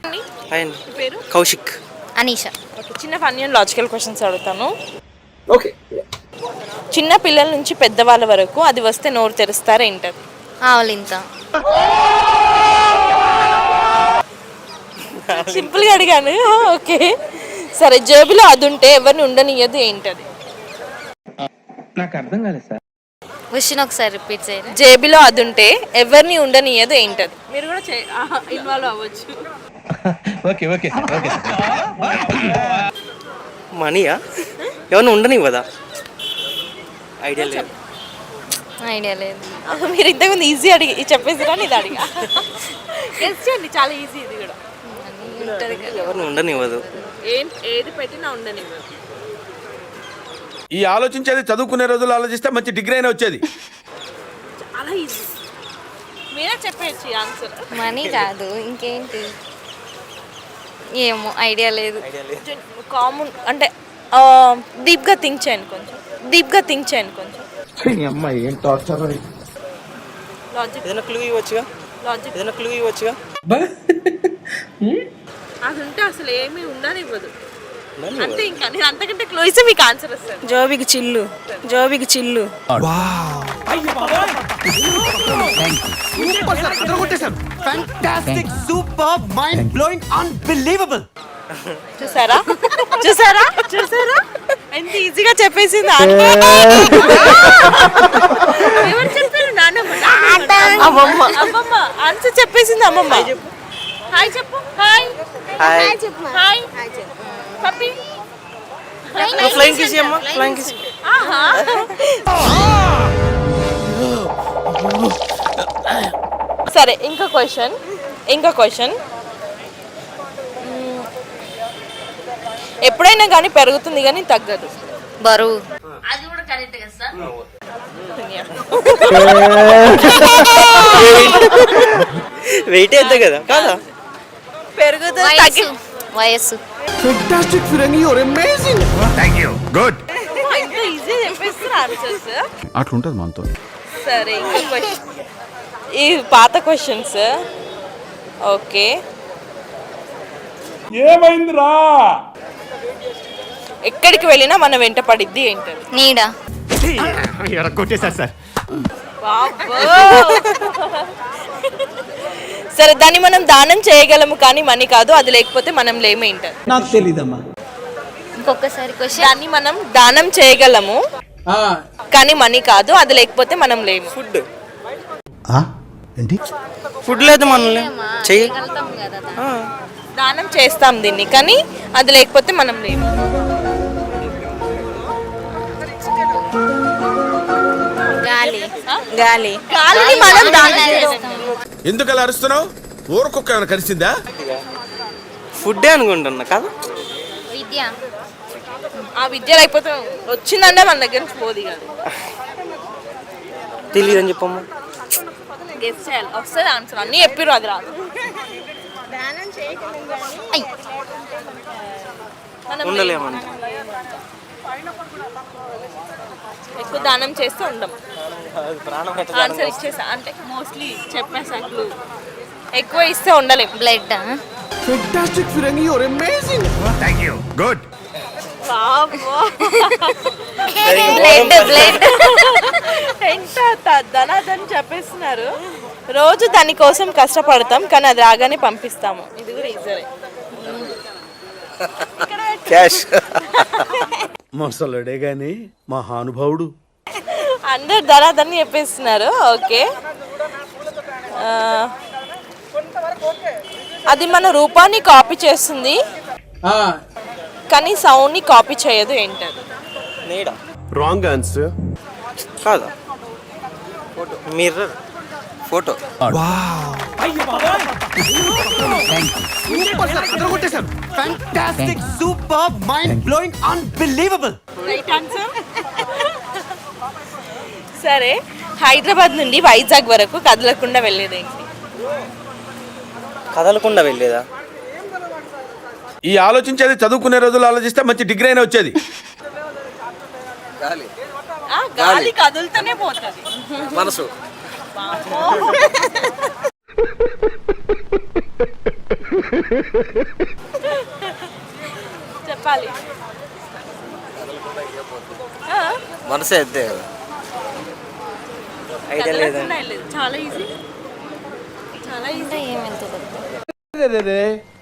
Hi అండి. పేరు కౌశిక్. అనీషా. చిన్న ఫన్నీ అండ్ లాజికల్ క్వశ్చన్స్ అడుగుతాను. ఓకే. చిన్న పిల్లల నుంచి పెద్దవాళ్ళ వరకు అది వస్తే నోరు తెరుస్తారు ఏంటది? ఆవలింత. సింపుల్గా అడిగాను. ఓకే సరే, జేబులో అది ఉంటే ఎవరిని ఉండనియదు ఏంటది? నాకు అర్థం కాలేదు సార్. క్వశ్చన్ ఒకసారి రిపీట్ చేయండి. జేబులో అది ఉంటే ఎవరిని ఉండనియదు ఏంటది? మీరు కూడా ఇన్వాల్వ్ అవ్వచ్చు. Okay okay okay. మనీయా? ఎవరిని ఉండనివ్వదా? ఐడియా లేదు. ఐడియా లేదు. మీరు ఇంతకుముందు ఈజీ అడిగి చెప్పేసిరా, ఇది అడిగా. గెస్ చేయండి, చాలా ఈజీ ఇది కూడా. ఎవరిని ఉండనివ్వదు. ఏది పెట్టినా ఉండనివ్వదు. ఈ ఆలోచించేది చదువుకునే రోజులు ఆలోచిస్తే మంచి డిగ్రీ అయినా వచ్చేది. చాలా ఈజీ, మీరే చెప్పేసి ఆన్సర్. మనీ కాదు, ఇంకేంటి? ఏమో ఐడియా లేదు. కామన్ అంటే డీప్గా థింక్ చేయండి కొంచెం. అమ్మాయి ఏం టార్చర్. లాజిక్. ఏదైనా క్లూ ఇవ్వచ్చుగా. అది ఉంటే అసలు ఏమీ ఉండనివ్వదు అంతే. ఇంకా నేను అంతకంటే క్లూ ఇస్తే మీకు ఆన్సర్ వస్తుంది. జోబికి చిల్లు. చూసారా ఎంత ఈజీగా చెప్పేసింది. ఎవరు చెప్పారు? నాన్నమ్మ. అమ్మమ్మ ఆన్సర్ చెప్పేసింది. అమ్మమ్మ. హాయ్ చెప్పు. హాయ్ పప్పి. ఫ్లైంగ్ కిస్ అమ్మా. Flying kiss. సరే, ఇంకో క్వశ్చన్. ఎప్పుడైనా కానీ పెరుగుతుంది కానీ తగ్గదు. బరువు. వెయిట్ అయితే కదా కాదా? పెరుగుతుంది. వయస్సు. Fantastic, Firangi, you're amazing. Thank you. Good. ఇంత ఈజీ చెప్పేస్తారు ఆన్సర్స్. అట్లుంటది మనతో. సరే, ఇంకో క్వశ్చన్. ఈ పాత క్వశ్చన్స్. ఓకే. ఏమైందిరా? ఎక్కడికి వెళ్ళినా మన వెంట పడిద్ది ఏంటది? నీడ. కొట్టేశారు సార్. సరే, దాన్ని మనం దానం చేయగలము కానీ మనీ కాదు, అది లేకపోతే మనం లేమేంటది? నాకు తెలీదమ్మా. ఇంకొకసారి క్వశ్చన్. దాన్ని మనం దానం చేయగలము కానీ మనీ కాదు, అది లేకపోతే మనం లేము. ఫుడ్. ఏంటి? ఫుడ్ లేదు మనల్ని చెయ్యి. వెళ్తాం కదా. దానం చేస్తాం దీన్ని, కానీ అది లేకపోతే మనం లేము. గాలి. గాలిని మనం దానం చేస్తాం. ఎందుకు అలా అరుస్తున్నావు? ఊరకొక్క ఏమైనా కలిసిందా? ఫుడ్డే అనుకుంటున్నా కాదు. విద్య. ఆ విద్య లేకపోతే వచ్చిందంటే మన దగ్గర నుంచి పోది కాదు. తెలియదు అని చెప్పమ్మా. గెస్ చేయాలి, వస్తుంది ఆన్సర్. అన్నీ చెప్పిర్రు, అది రాదు. ఉండలేమని. ఎక్కువ దానం చేస్తే ఉండం. ఆన్సర్ ఇచ్చేసా అంటే మోస్ట్లీ చెప్పేసాట్లు. ఎక్కువ ఇస్తే ఉండలేం. Blood. Fantastic, Firangi, you're amazing. Thank you. Good. ఎంత ధనాదని చెప్పేస్తున్నారు. రోజు దానికోసం కష్టపడతాం కానీ అది రాగానే పంపిస్తాము. ఇది కూడా ఈజీ. క్యాష్. మసలుడే గాని మహానుభావుడు. అందరు ధనాదని చెప్పేస్తున్నారు. ఓకే, అది మన రూపాన్ని కాపీ చేస్తుంది కానీ సౌండ్ ని కాపీ చేయదు ఏంటది? నీడ. Wrong answer. కాదా? Mirror. Photo. Fantastic, superb, mind-blowing, unbelievable. Right answer. సరే, హైదరాబాద్ నుండి వైజాగ్ వరకు కదలకుండా వెళ్ళేది ఏంటి? కదలకుండా వెళ్ళేదా? ఈ ఆలోచించేది చదువుకునే రోజులు ఆలోచిస్తే మంచి డిగ్రీ అయినా వచ్చేది. గాలి కదులుతూనే పోతుంది. మనసు. చెప్పాలి. ఆ? మనసే అంతే కదా. ఐడియా లేదండి. లేదు, చాలా ఈజీ, చాలా ఈజీ. అంటే ఏమెంత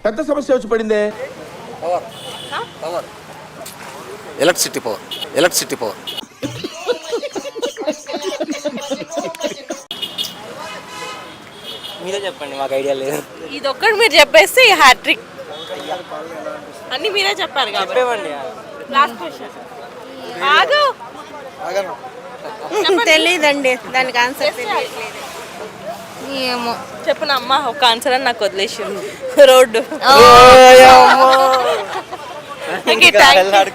పెద్ద సమస్య వచ్చి పడిందే. Power power electricity power electricity power. మీరే చెప్పండి, మాకు ఐడియా లేదు. ఇది ఒక్కటి మీరు చెప్పేస్తే ఈ హ్యాట్రిక్. అన్ని మీరే చెప్పారు కాబట్టి చెప్పేవండి. Last question. ఆగు. తెలీదండి, దానికి ఆన్సర్ ఏమో. చెప్పనమ్మా, ఒక ఆన్సర్ అని నాకు వదిలేసి road. Oh, okay, thank you.